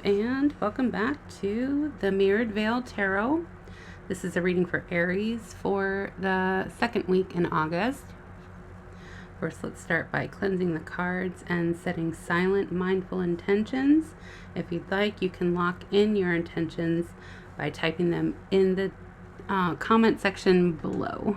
and welcome back to the Mirrored Veil Tarot. This is a reading for Aries for the second week in August. First, let's start by cleansing the cards and setting silent, mindful intentions. If you'd like, you can lock in your intentions by typing them in the comment section below.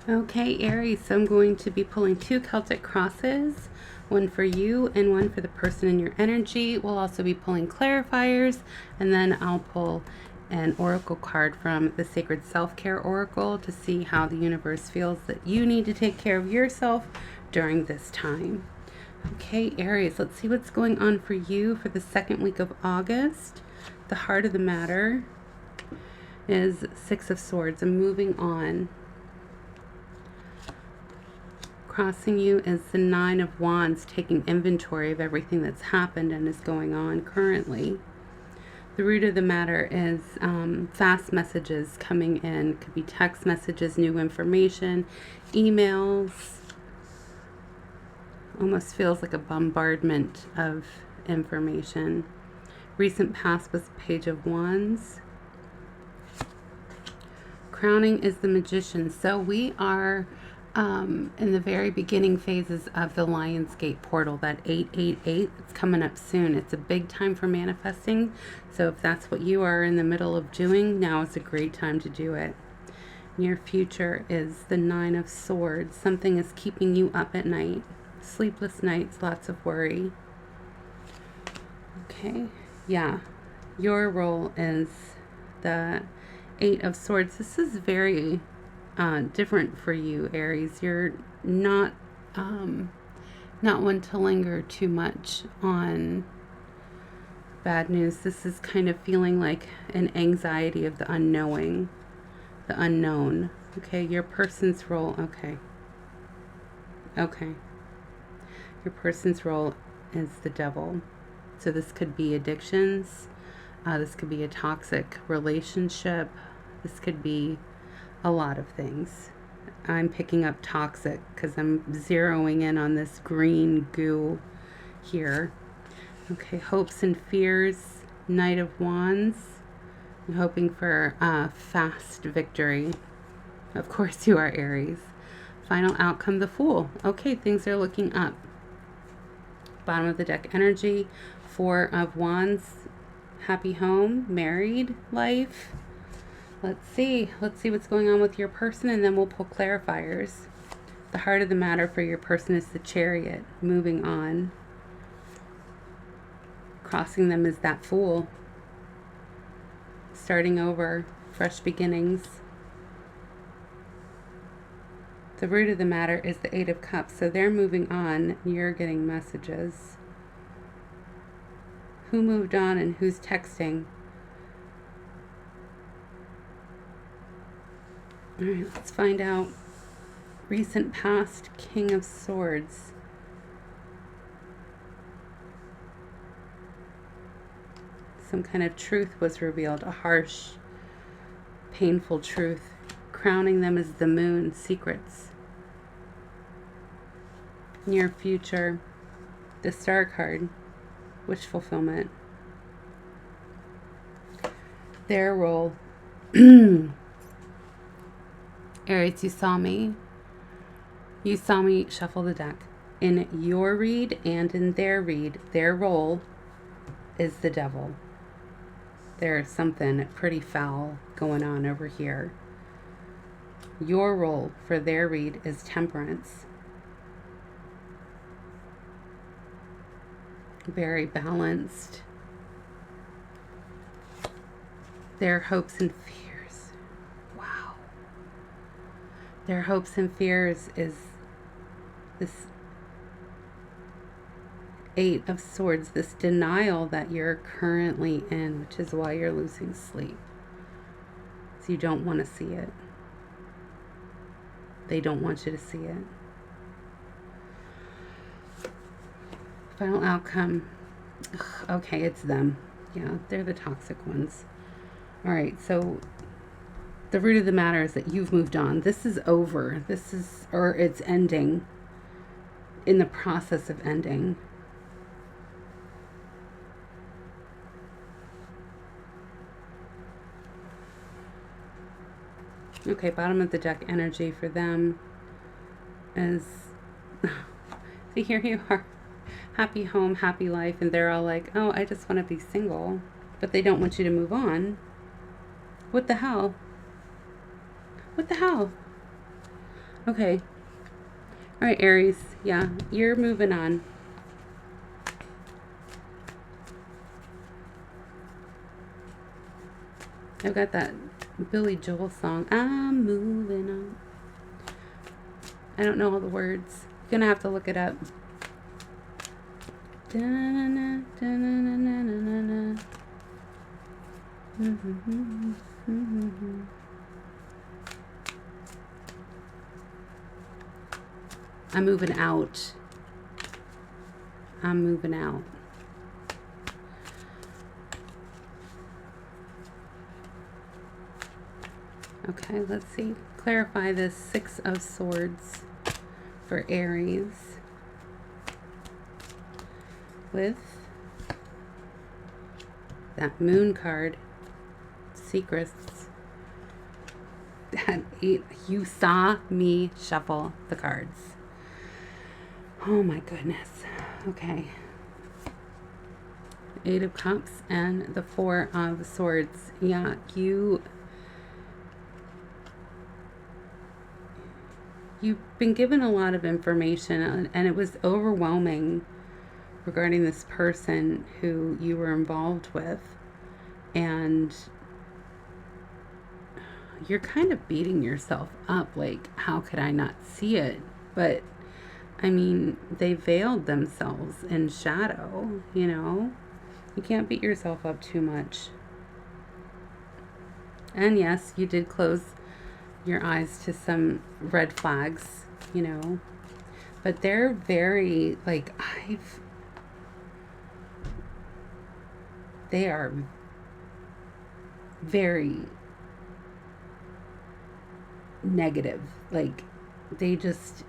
Okay, Aries, so I'm going to be pulling two Celtic crosses, one for you and one for the person in your energy. We'll also be pulling clarifiers, and then I'll pull an oracle card from the Sacred Self-Care Oracle to see how the universe feels that you need to take care of yourself during this time. Okay, Aries, let's see what's going on for you for the second week of August. The heart of the matter is Six of Swords. I'm moving on. Crossing you is the Nine of Wands, taking inventory of everything that's happened and is going on currently. The root of the matter is fast messages coming in. Could be text messages, new information, emails. Almost feels like a bombardment of information. Recent past was the Page of Wands. Crowning is the Magician. So we are in the very beginning phases of the Lionsgate portal, that 888. It's coming up soon. It's a big time for manifesting. So if that's what you are in the middle of doing, now is a great time to do it. Your future is the Nine of Swords. Something is keeping you up at night. Sleepless nights, lots of worry. Okay, yeah. Your role is the Eight of Swords. This is very different for you, Aries. You're not one to linger too much on bad news. This is kind of feeling like an anxiety of the unknowing, the unknown. Okay, your person's role. Okay. Your person's role is the devil. So this could be addictions. This could be a toxic relationship. This could be a lot of things. I'm picking up toxic because I'm zeroing in on this green goo here. Okay, hopes and fears, Knight of Wands. I'm hoping for a fast victory. Of course you are, Aries. Final outcome, the Fool. Okay, things are looking up. Bottom of the deck energy, Four of Wands, happy home, married life. Let's see what's going on with your person, and then we'll pull clarifiers. The heart of the matter for your person is the Chariot, moving on. Crossing them is that Fool. Starting over, fresh beginnings. The root of the matter is the Eight of Cups, so they're moving on. You're getting messages. Who moved on and who's texting? All right, let's find out. Recent past, King of Swords. Some kind of truth was revealed, a harsh, painful truth. Crowning them is the Moon, secrets. Near future, the Star card, wish fulfillment. Their role. Aries, you saw me. You saw me shuffle the deck. In your read and in their read, their role is the devil. There's something pretty foul going on over here. Your role for their read is Temperance. Very balanced. Their hopes and fears. Wow. Their hopes and fears is this Eight of Swords, this denial that you're currently in, which is why you're losing sleep. So you don't want to see it. They don't want you to see it. Final outcome. Ugh, okay, it's them. Yeah, they're the toxic ones. All right, so the root of the matter is that you've moved on. This is over. This is, or it's ending, in the process of ending. Okay, bottom of the deck energy for them is, see, here you are, happy home, happy life, and they're all like, oh, I just want to be single, but they don't want you to move on. What the hell? What the hell? Okay. All right, Aries, yeah, you're moving on. I've got that Billy Joel song, I'm moving on. I don't know all the words. You're gonna have to look it up. Da-na-na, da-na-na-na-na-na. I'm moving out. I'm moving out. Okay, let's see. Clarify this Six of Swords for Aries with that Moon card, secrets. That Eight, you saw me shuffle the cards. Oh my goodness. Okay. Eight of Cups and the Four of Swords. Yeah, you've been given a lot of information, and it was overwhelming regarding this person who you were involved with, and you're kind of beating yourself up like, how could I not see it? But I mean, they veiled themselves in shadow, you know? You can't beat yourself up too much. And yes, you did close your eyes to some red flags, you know, but they're very, like, they are very negative. Like, they just,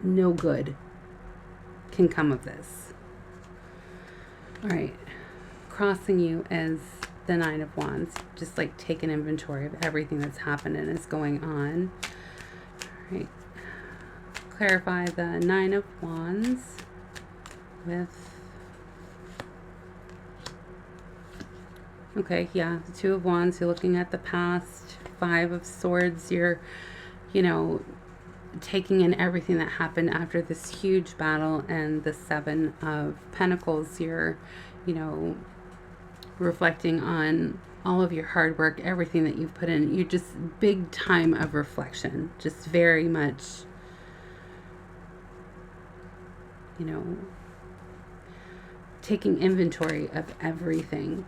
no good can come of this. All right, crossing you as the Nine of Wands. Just like take an inventory of everything that's happened and is going on. All right, clarify the Nine of Wands with, okay, yeah, the Two of Wands, you're looking at the past. Five of Swords, you're, you know, taking in everything that happened after this huge battle. And the Seven of Pentacles, you're, you know, reflecting on all of your hard work, everything that you've put in. You're just big time of reflection, just very much, you know, taking inventory of everything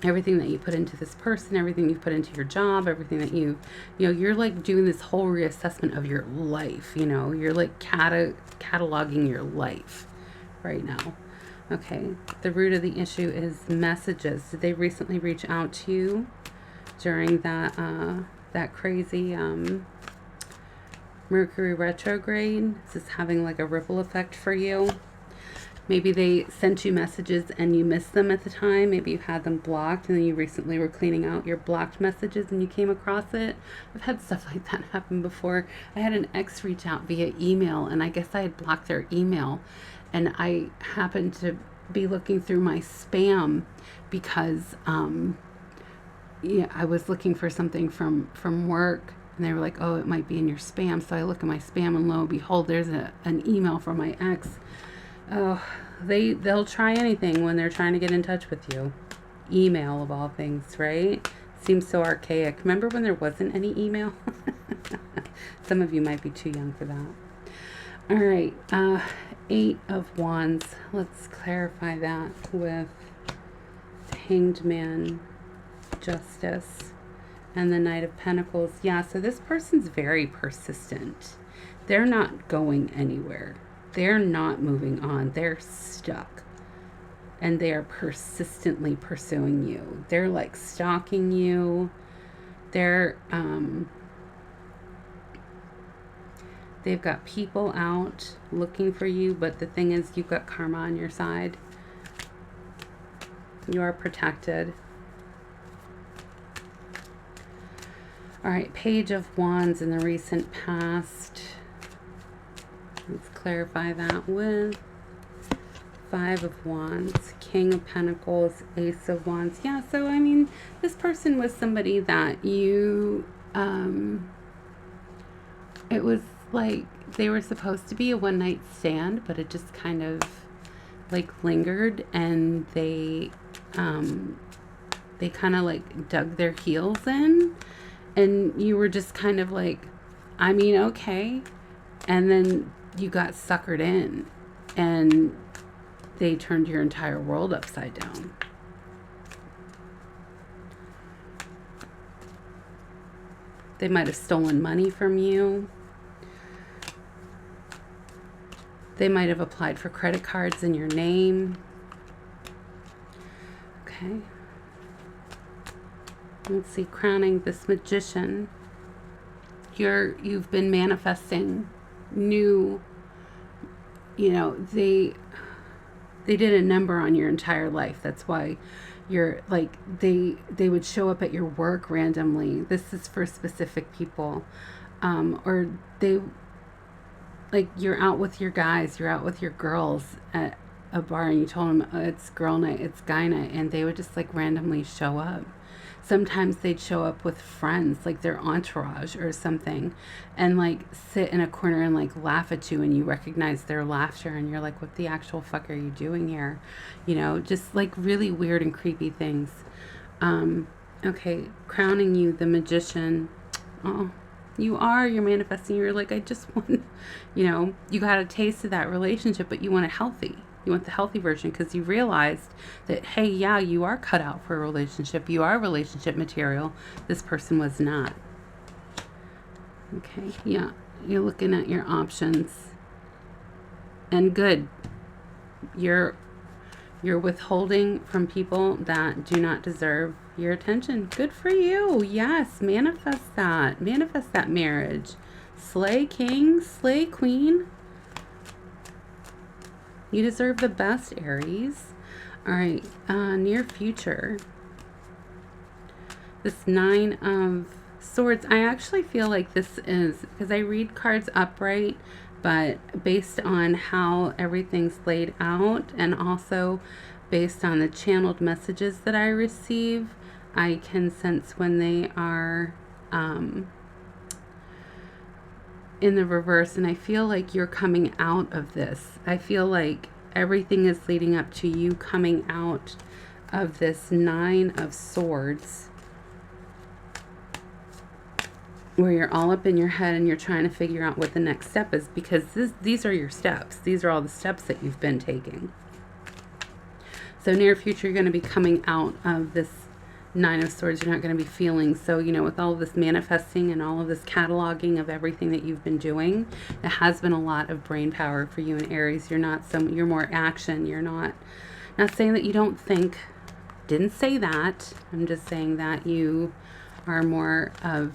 that you put into this person, everything you put into your job, everything that you know, you're like doing this whole reassessment of your life. You know, you're like cataloging your life right now. Okay, the root of the issue is messages. Did they recently reach out to you during that crazy Mercury retrograde? Is this having like a ripple effect for you? Maybe they sent you messages and you missed them at the time. Maybe you had them blocked and then you recently were cleaning out your blocked messages and you came across it. I've had stuff like that happen before. I had an ex reach out via email, and I guess I had blocked their email, and I happened to be looking through my spam because yeah, I was looking for something from work, and they were like, oh, it might be in your spam. So I look at my spam, and lo and behold, there's an email from my ex. Oh, they'll try anything when they're trying to get in touch with you. Email of all things, right? Seems so archaic. Remember when there wasn't any email? Some of you might be too young for that. All right, Eight of Wands. Let's clarify that with Hanged Man, Justice, and the Knight of Pentacles. Yeah, so this person's very persistent. They're not going anywhere. They're not moving on. They're stuck. And they are persistently pursuing you. They're like stalking you. They're, they've got people out looking for you, but the thing is, you've got karma on your side. You are protected. All right, Page of Wands in the recent past. Let's clarify that with Five of Wands, King of Pentacles, Ace of Wands. Yeah, so I mean, this person was somebody that you, it was like they were supposed to be a one-night stand, but it just kind of like lingered, and they kind of like dug their heels in, and you were just kind of like, I mean, okay. And then you got suckered in, and they turned your entire world upside down. They might have stolen money from you. They might have applied for credit cards in your name. Okay. Let's see, crowning this Magician. You've been manifesting new, you know, they did a number on your entire life. That's why you're like, they would show up at your work randomly. This is for specific people. Or they, like, you're out with your guys, you're out with your girls at a bar, and you told them, oh, it's girl night, it's guy night, and they would just like randomly show up. Sometimes they'd show up with friends, like their entourage or something, and like sit in a corner and like laugh at you, and you recognize their laughter, and you're like, what the actual fuck are you doing here? You know, just like really weird and creepy things. Okay, crowning you, the Magician. Oh, you're manifesting. You're like, I just want, you know, you got a taste of that relationship, but you want it healthy. You want the healthy version, because you realized that, hey, yeah, you are cut out for a relationship. You are relationship material. This person was not. Okay, yeah, you're looking at your options. And good. You're You're withholding from people that do not deserve your attention. Good for you. Yes, manifest that. Manifest that marriage. Slay king, slay queen. You deserve the best, Aries. All right, near future. This Nine of Swords, I actually feel like this is, because I read cards upright, but based on how everything's laid out and also based on the channeled messages that I receive, I can sense when they are in the reverse, and I feel like you're coming out of this. I feel like everything is leading up to you coming out of this Nine of Swords, where you're all up in your head and you're trying to figure out what the next step is, because these are your steps. These are all the steps that you've been taking. So near future, you're going to be coming out of this Nine of Swords. You're not going to be feeling so, you know, with all of this manifesting and all of this cataloging of everything that you've been doing, it has been a lot of brain power for you in Aries. You're not you're more action. You're not saying that you don't think. Didn't say that. I'm just saying that you are more of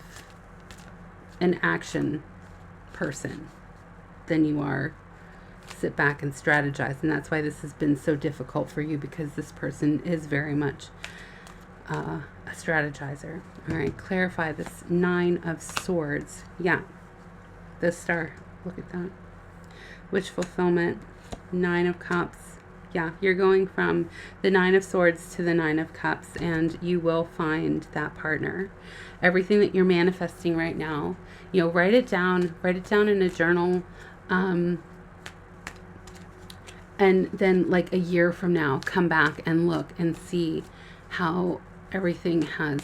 an action person than you are sit back and strategize. And that's why this has been so difficult for you, because this person is very much a strategizer. All right, clarify this Nine of Swords. Yeah, the Star. Look at that. Wish fulfillment. Nine of Cups. Yeah, you're going from the Nine of Swords to the Nine of Cups, and you will find that partner. Everything that you're manifesting right now, you know, write it down in a journal, and then like a year from now, come back and look and see how everything has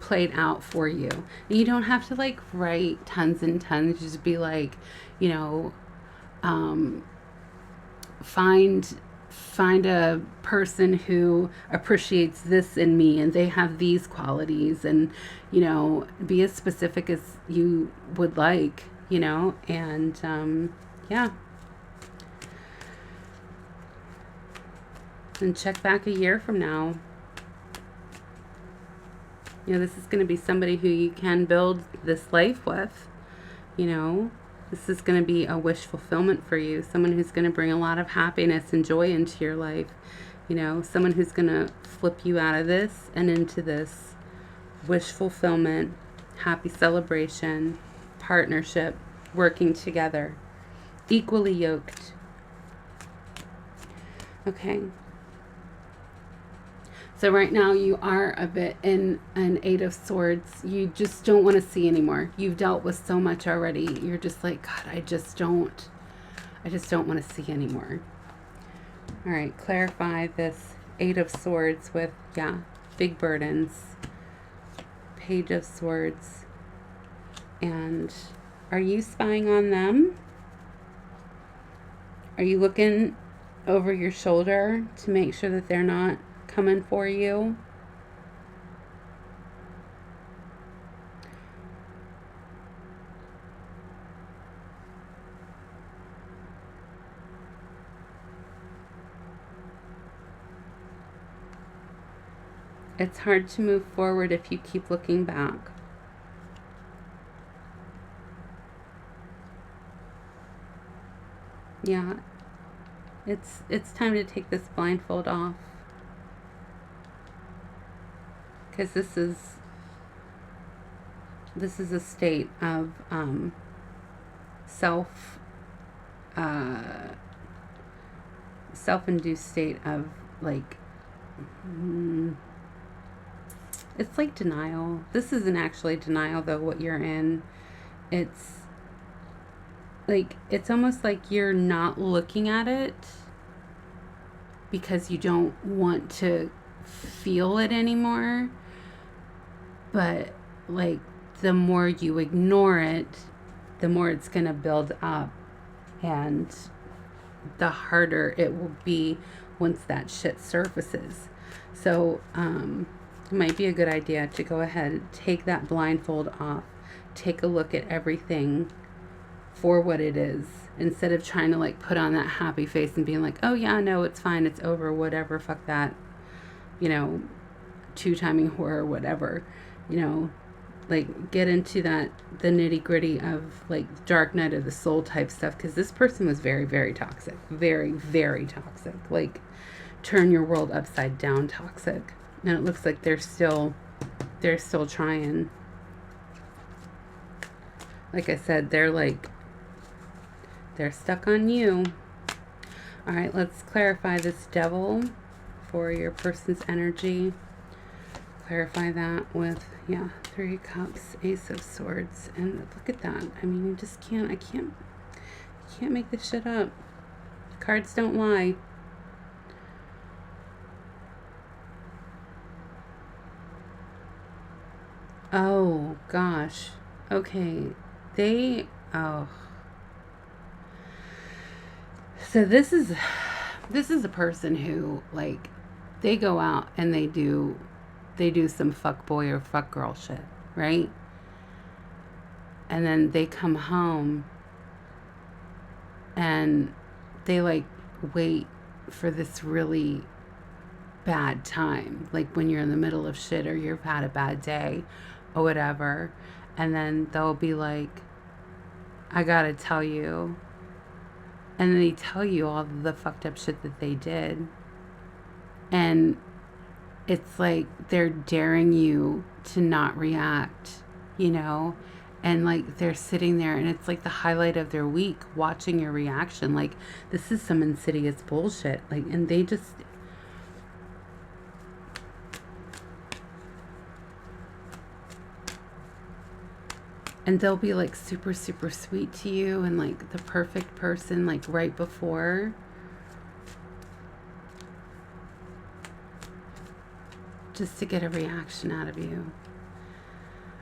played out for you. And you don't have to like write tons and tons. Just be like, you know, find a person who appreciates this in me and they have these qualities, and, you know, be as specific as you would like, you know, and yeah. And check back a year from now. You know, this is going to be somebody who you can build this life with, you know. This is going to be a wish fulfillment for you. Someone who's going to bring a lot of happiness and joy into your life. You know, someone who's going to flip you out of this and into this wish fulfillment, happy celebration, partnership, working together, equally yoked. Okay. So right now you are a bit in an Eight of Swords. You just don't want to see anymore. You've dealt with so much already. You're just like, God, I just don't want to see anymore. All right, clarify this Eight of Swords with, yeah, big burdens. Page of Swords. And are you spying on them? Are you looking over your shoulder to make sure that they're not coming for you? It's hard to move forward if you keep looking back. Yeah, it's time to take this blindfold off. Because this is a state of self-induced state of like, it's like denial. This isn't actually denial though, what you're in. It's like, it's almost like you're not looking at it because you don't want to feel it anymore. But like, the more you ignore it, the more it's going to build up, and the harder it will be once that shit surfaces. So it might be a good idea to go ahead and take that blindfold off, take a look at everything for what it is, instead of trying to like put on that happy face and being like, oh yeah, no, it's fine, it's over, whatever, fuck that, you know, two-timing horror, whatever, you know, like get into that, the nitty-gritty of like dark night of the soul type stuff, because this person was very, very toxic, very, very toxic, like turn your world upside down toxic. And it looks like they're still trying. Like I said, they're stuck on you. All right, let's clarify this devil for your person's energy. Clarify that with, yeah, 3 cups, Ace of Swords. And look at that. I mean, you just can't, I can't make this shit up. Cards don't lie. Oh, gosh. Okay. Oh. So this is a person who, like, they go out and they do some fuck boy or fuck girl shit, right? And then they come home and they like wait for this really bad time, like when you're in the middle of shit or you've had a bad day or whatever, and then they'll be like, I gotta tell you, and they tell you all the fucked up shit that they did, and it's like they're daring you to not react, you know, and like they're sitting there and it's like the highlight of their week watching your reaction. Like, this is some insidious bullshit, like, and they just, and they'll be like super, super sweet to you and like the perfect person, like right before, just to get a reaction out of you.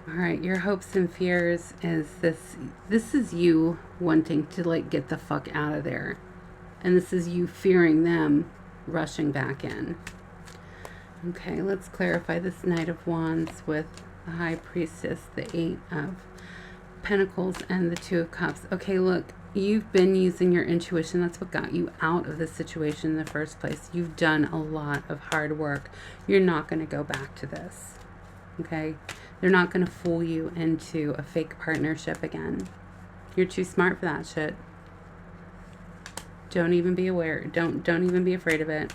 All right, your hopes and fears is this is you wanting to like get the fuck out of there. And this is you fearing them rushing back in. Okay, let's clarify this Knight of Wands with the High Priestess, the 8 of Pentacles, and the 2 of Cups. Okay, look, you've been using your intuition. That's what got you out of this situation in the first place. You've done a lot of hard work. You're not going to go back to this. Okay? They're not going to fool you into a fake partnership again. You're too smart for that shit. Don't even be aware. Don't even be afraid of it.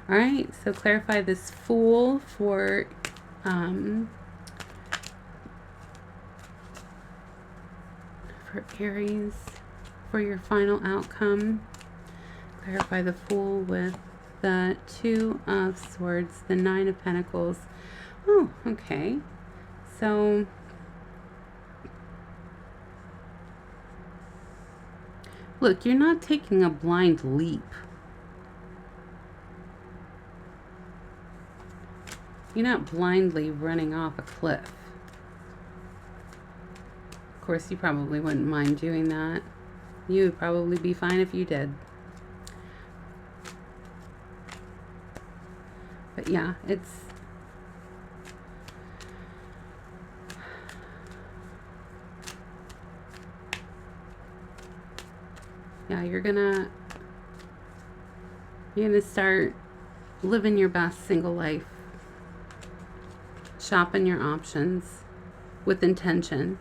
All right, so clarify this Fool for Aries, for your final outcome. Clarify the Fool with the 2 of Swords, the 9 of Pentacles. Oh, okay. So look, you're not taking a blind leap. You're not blindly running off a cliff. Of course, you probably wouldn't mind doing that. You would probably be fine if you did. But yeah, it's... yeah, you're gonna start living your best single life. Shopping your options with intention.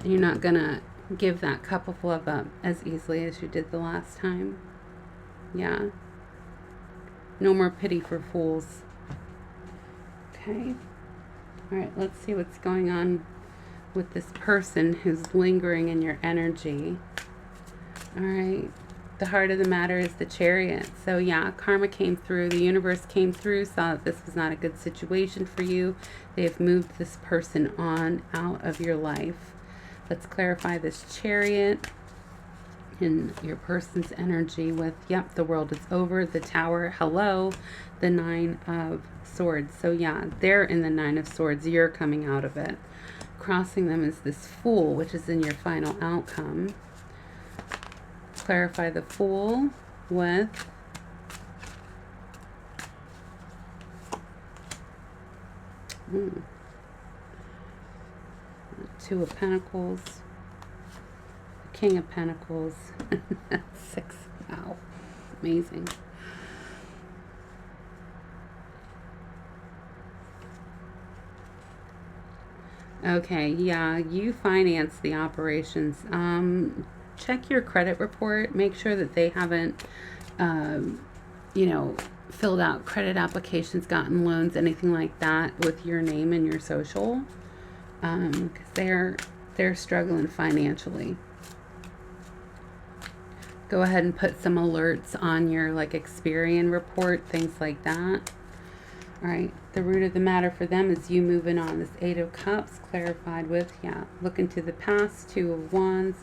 And you're not gonna give that cup of love up as easily as you did the last time. Yeah. No more pity for fools. Okay. All right, let's see what's going on with this person who's lingering in your energy. All right. The heart of the matter is the Chariot. So yeah, karma came through. The universe came through, saw that this was not a good situation for you. They have moved this person on out of your life. Let's clarify this Chariot in your person's energy with, yep, the world is over, the Tower, hello, the 9 of Swords. So yeah, they're in the 9 of Swords. You're coming out of it. Crossing them is this Fool, which is in your final outcome. Clarify the Fool with Two of Pentacles, King of Pentacles. 6. Wow. Amazing. Okay, yeah, you finance the operations. Check your credit report. Make sure that they haven't, you know, filled out credit applications, gotten loans, anything like that with your name and your social. Because they're struggling financially. Go ahead and put some alerts on your like Experian report, things like that. All right, the root of the matter for them is you moving on. This 8 of Cups clarified with, yeah, look into the past, 2 of Wands,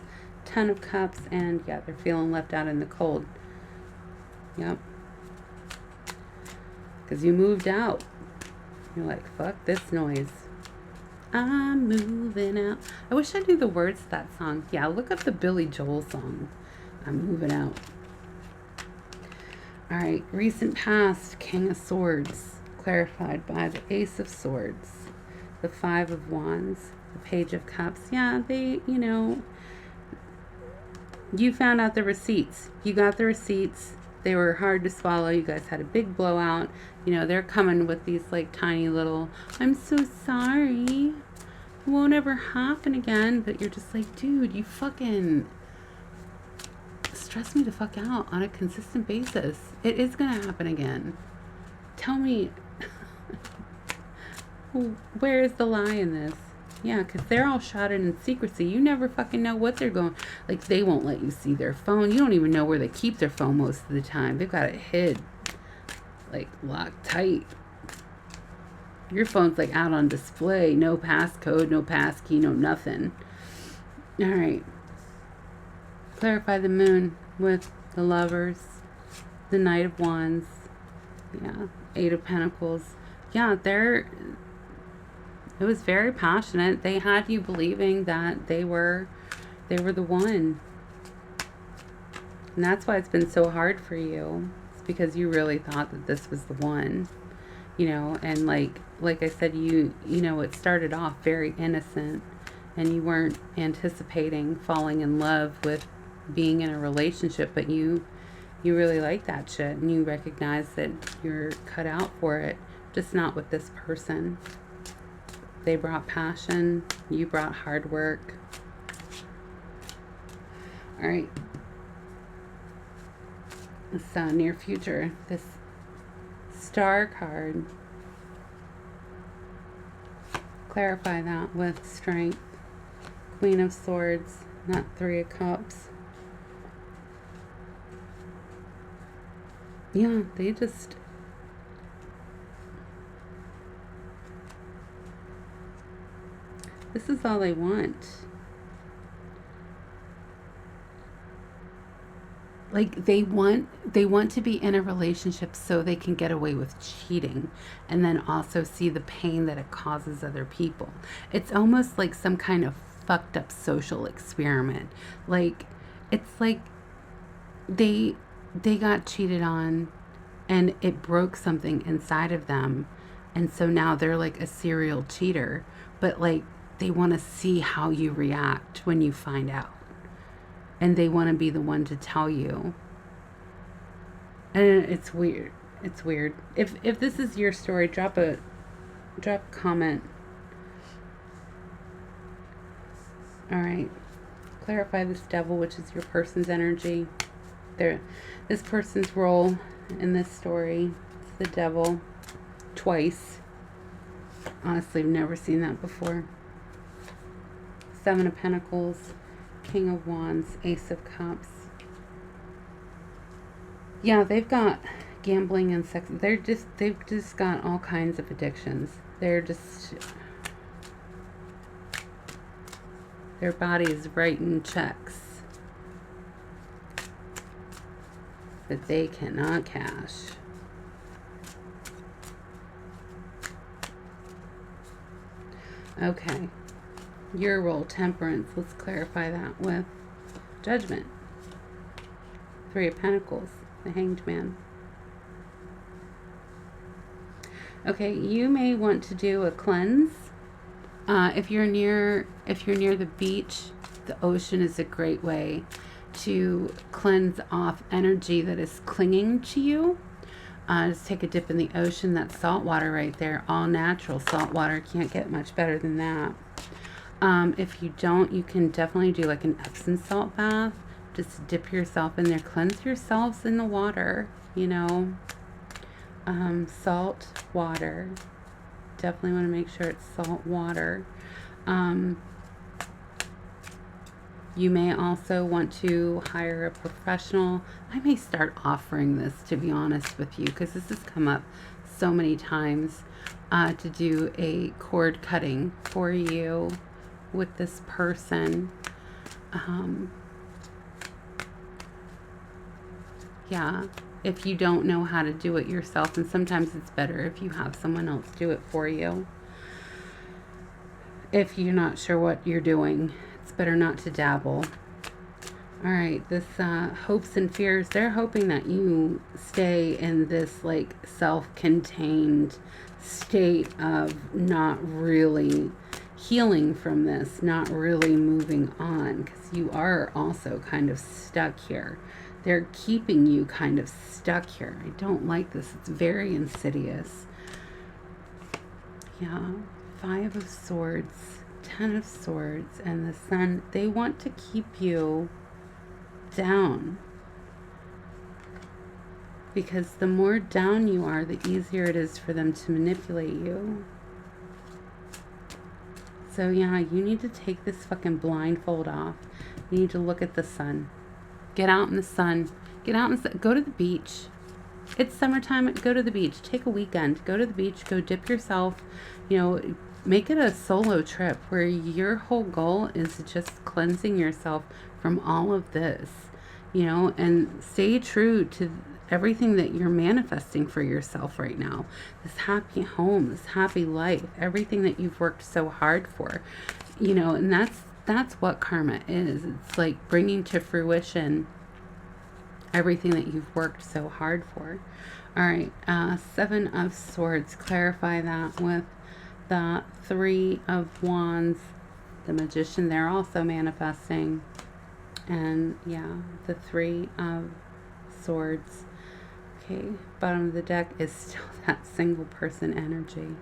10 of Cups, and yeah, they're feeling left out in the cold. Yep. Because you moved out. You're like, fuck this noise. I'm moving out. I wish I knew the words to that song. Yeah, look up the Billy Joel song. I'm moving out. All right, recent past, King of Swords, clarified by the Ace of Swords, the 5 of Wands, the Page of Cups. Yeah, they, you know, you found out the receipts. You got the receipts. They were hard to swallow. You guys had a big blowout. You know, they're coming with these like tiny little, I'm so sorry. It won't ever happen again. But you're just like, dude, you fucking stress me the fuck out on a consistent basis. It is going to happen again. Tell me, where is the lie in this? Yeah, because they're all shrouded in secrecy. You never fucking know what they're going. Like, they won't let you see their phone. You don't even know where they keep their phone most of the time. They've got it hid. Like, locked tight. Your phone's, like, out on display. No passcode, no passkey, no nothing. All right. Clarify the moon with the Lovers. The Knight of Wands. Yeah. 8 of Pentacles. Yeah, it was very passionate. They had you believing that they were the one. And that's why it's been so hard for you. It's because you really thought that this was the one. You know, and like I said, you know, it started off very innocent and you weren't anticipating falling in love with being in a relationship, but you really like that shit and you recognize that you're cut out for it, just not with this person. They brought passion, you brought hard work. All right. So near future, this Star card. Clarify that with Strength. Queen of Swords, not 3 of Cups. Yeah, they just... This is all they want. Like they want to be in a relationship so they can get away with cheating and then also see the pain that it causes other people. It's almost like some kind of fucked up social experiment. Like it's like they got cheated on and it broke something inside of them, and so now they're like a serial cheater, but like they want to see how you react when you find out. And they want to be the one to tell you. And it's weird. It's weird. If this is your story, drop a comment. All right. Clarify this Devil, which is your person's energy. This person's role in this story is the Devil. Twice. Honestly, I've never seen that before. 7 of Pentacles. King of Wands, Ace of Cups. Yeah, they've got gambling and sex. They've just got all kinds of addictions. They're just, their body is writing checks that they cannot cash. Okay. Your role, Temperance. Let's clarify that with Judgment. 3 of Pentacles, the Hanged Man. Okay, you may want to do a cleanse. If you're near the beach, The ocean is a great way to cleanse off energy that is clinging to you. Just take a dip in the ocean. That's salt water right there. All natural salt water. Can't get much better than that. If you don't, you can definitely do like an Epsom salt bath. Just dip yourself in there. Cleanse yourselves in the water, you know. Salt water. Definitely want to make sure it's salt water. You may also want to hire a professional. I may start offering this, to be honest with you, because this has come up so many times, to do a cord cutting for you with this person. Yeah, if you don't know how to do it yourself, and sometimes it's better if you have someone else do it for you. If you're not sure what you're doing, it's better not to dabble. All right, this hopes and fears, they're hoping that you stay in this like self-contained state of not really healing from this, not really moving on, because you are also kind of stuck here. They're keeping you kind of stuck here. I don't like this. It's very insidious. Yeah, 5 of Swords, 10 of Swords, and the Sun. They want to keep you down. Because the more down you are, the easier it is for them to manipulate you. So yeah, you need to take this fucking blindfold off. You need to look at the sun. Get out in the sun. Get out and go to the beach. It's summertime. Go to the beach. Take a weekend. Go to the beach. Go dip yourself. You know, make it a solo trip where your whole goal is just cleansing yourself from all of this. You know, and stay true to everything that you're manifesting for yourself right now. This happy home, this happy life, everything that you've worked so hard for. You know, and that's what karma is. It's like bringing to fruition everything that you've worked so hard for. All right, 7 of Swords. Clarify that with the 3 of Wands, the Magician. They're also manifesting. And yeah, the 3 of Swords. Okay, bottom of the deck is still that single person energy.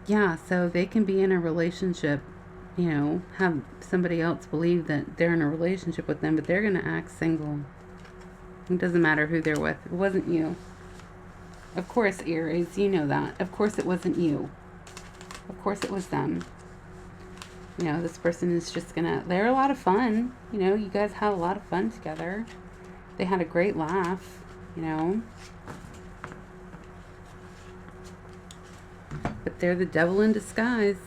Yeah, so they can be in a relationship, you know, have somebody else believe that they're in a relationship with them, but they're going to act single. It doesn't matter who they're with. It wasn't you. Of course, Aries, you know that. Of course it wasn't you. Of course it was them. You know, this person is just going to, they're a lot of fun. You know, you guys had a lot of fun together. They had a great laugh, you know. But they're the devil in disguise.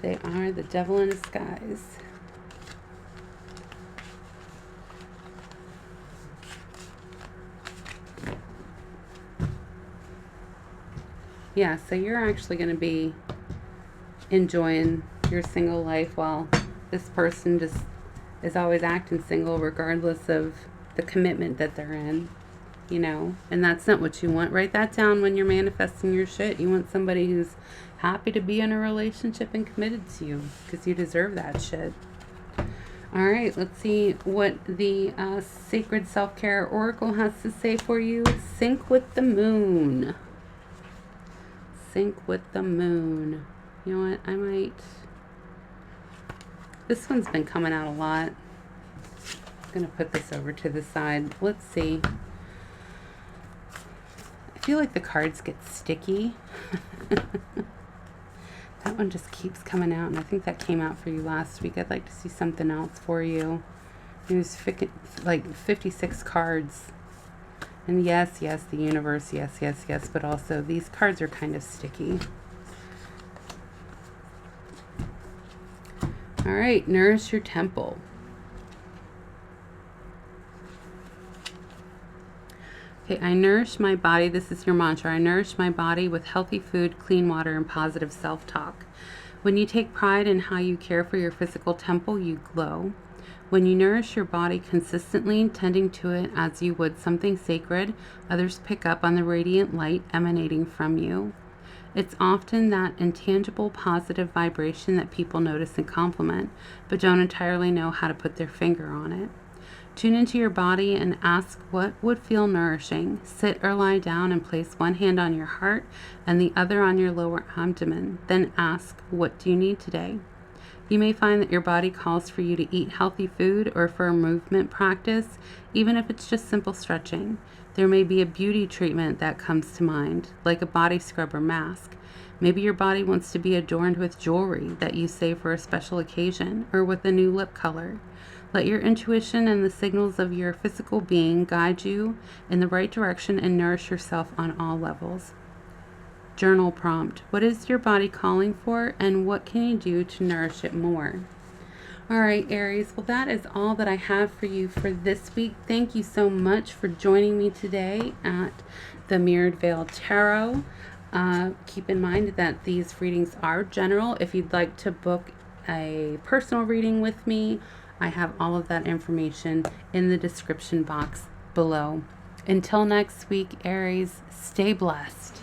They are the devil in disguise. Yeah, so you're actually going to be enjoying your single life while this person just is always acting single regardless of the commitment that they're in, you know. And that's not what you want. Write that down when you're manifesting your shit. You want somebody who's happy to be in a relationship and committed to you, because you deserve that shit. All right, let's see what the Sacred Self-Care Oracle has to say for you. Sync with the moon. Sync with the moon. You know what? I might... This one's been coming out a lot. I'm going to put this over to the side. Let's see. I feel like the cards get sticky. That one just keeps coming out, and I think that came out for you last week. I'd like to see something else for you. It was like 56 cards. And yes, the universe, yes, but also these cards are kind of sticky. All right, nourish your temple. Okay, I nourish my body. This is your mantra. I nourish my body with healthy food, clean water, and positive self-talk. When you take pride in how you care for your physical temple, you glow. When you nourish your body consistently, tending to it as you would something sacred, others pick up on the radiant light emanating from you. It's often that intangible positive vibration that people notice and compliment, but don't entirely know how to put their finger on it. Tune into your body and ask what would feel nourishing. Sit or lie down and place one hand on your heart and the other on your lower abdomen. Then ask, what do you need today? You may find that your body calls for you to eat healthy food or for a movement practice, even if it's just simple stretching. There may be a beauty treatment that comes to mind, like a body scrub or mask. Maybe your body wants to be adorned with jewelry that you save for a special occasion, or with a new lip color. Let your intuition and the signals of your physical being guide you in the right direction and nourish yourself on all levels. Journal prompt. What is your body calling for, and what can you do to nourish it more? All right, Aries. Well, that is all that I have for you for this week. Thank you so much for joining me today at the Mirrored Veil Tarot. Keep in mind that these readings are general. If you'd like to book a personal reading with me, I have all of that information in the description box below. Until next week, Aries, stay blessed.